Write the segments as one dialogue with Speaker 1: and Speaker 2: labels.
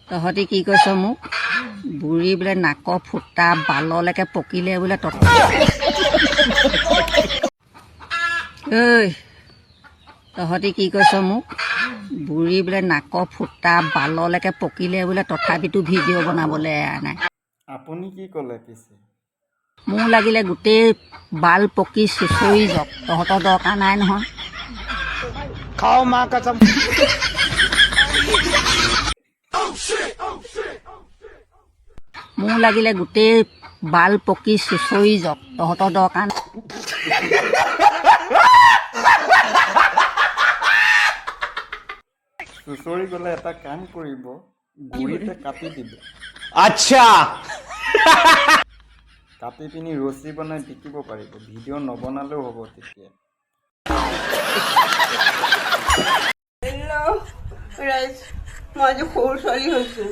Speaker 1: তহঁতি কি কৈছ মোক বুঢ়ী বোলে নাকৰ ফুটা বাললৈকে পকিলে বোলে ঐ তহঁতি কি কৈছ মোক বুঢ়ী বোলে নাকৰ ফুটা বাললৈকে পকিলে বোলে তথাপিতো ভিডিঅ' বনাবলৈ এৰা নাই।
Speaker 2: আপুনি কি ক'লে পিছে?
Speaker 1: মোৰ লাগিলে গোটেই বাল পকি চুচৰি যাওক, তহঁতৰ দৰকাৰ নাই নহয়।
Speaker 3: খাও মা কসম।
Speaker 1: মোৰ লাগিলে গোটেই বাল পকি চুচৰি যাওক, তহঁতৰ দৰকাৰ নাই।
Speaker 2: চুচৰি গ'লে এটা কাম কৰিব, গুৰিতে কাটি দিব।
Speaker 3: আচ্ছা
Speaker 2: কাটি পিনি ৰছী বনাই বিকিব পাৰিব, ভিডিঅ' নবনালেও হ'ব তেতিয়া।
Speaker 4: মই আজি সৰু ছোৱালী হৈছোঁ।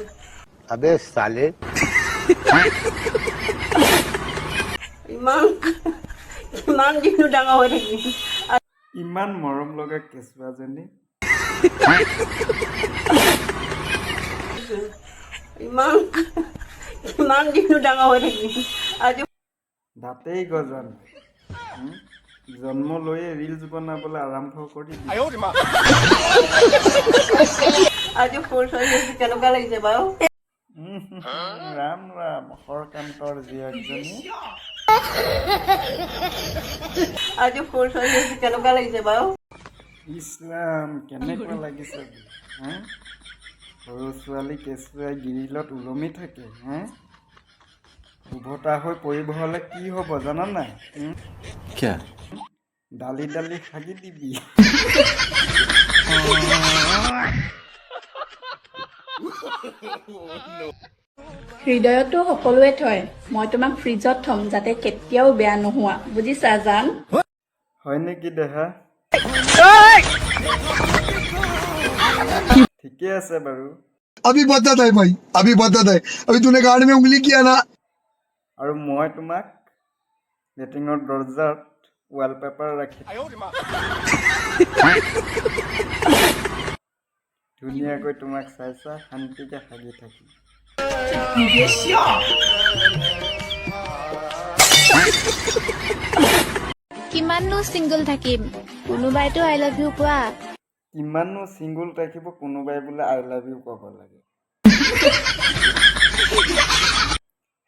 Speaker 3: আবে সালে
Speaker 4: ইমান দিনো ডাঙৰ হৈ থাকিম।
Speaker 2: ইমান মৰম লগা কেঁচুৱাজনী।
Speaker 4: ইমান দিনো ডাঙৰ হৈ থাকিম। আজি
Speaker 2: দাঁতেই গজাল। জন্ম লৈয়ে ৰিলছ বনাবলৈ আৰম্ভ কৰি দিলে।
Speaker 4: আজি সৰু ছোৱালী হৈছোঁ, কেনেকুৱা লাগিছে বাৰু?
Speaker 2: ৰাম ৰাম হৰকান্তৰ জীয়েকজনী।
Speaker 4: আজি সৰু ছোৱালী হৈছোঁ, কেনেকুৱা লাগিছে বাৰু?
Speaker 2: ইছলাম কেনেকুৱা লাগিছে হা? সৰু ছোৱালী কেঁচুৱাই গিৰিলত ওলমি থাকে হা? উভতা হৈ পৰিব হ'লে কি হ'ব জানা নাই? ডালি ডালি হাগি দিবি।
Speaker 5: হৃদয়তো সকলোৱে থয়, মই তোমাক ফ্ৰিজত থম যাতে কেতিয়াও বেয়া নোহোৱা, বুজিছা জান?
Speaker 2: হয় নেকি দেহা? ঠিকে আছে বাৰু।
Speaker 6: अभी बदत है भाई, अभी बदत है। अभी तूने गाड़ में उंगली किया ना।
Speaker 2: আৰু মই তোমাক লেট্ৰিনৰ দৰ্জাত ৱালপেপাৰ ৰাখি ধুনীয়াকৈ তোমাক চাই চাই শান্তিকে হাগি থাকিম।
Speaker 7: কিমাননো চিংগল থাকিম, কোনোবাইতো আই লাভ ইউ কোৱা।
Speaker 2: কিমাননো ছিংগুল থাকিব, কোনোবাই বোলে আই লাভ ইউ ক'ব লাগে।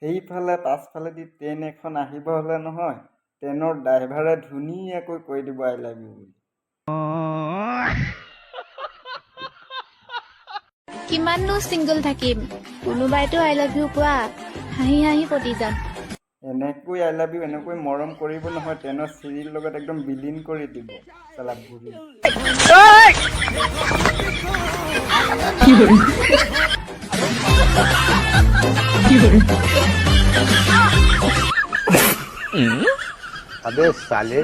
Speaker 2: সেইফালে পাছফালেদি ট্ৰেইন এখন আহিব হ'লে নহয়, ট্ৰেইনৰ ড্ৰাইভাৰে ধুনীয়াকৈ কৈ দিব আই লাভ ইউ বুলি।
Speaker 7: কিমাননো চিংগল থাকিম, কোনোবাইতো আই লাভ ইউ কোৱা, হাঁহি হাঁহি পতি যাম।
Speaker 2: এনেকৈ আই লাভ ইউ এনেকৈ মৰম কৰিব নহয়, ট্ৰেইনৰ চিৰিৰ লগত একদম বিলীন কৰি দিব চালা বুঢ়ী।
Speaker 3: अबे साले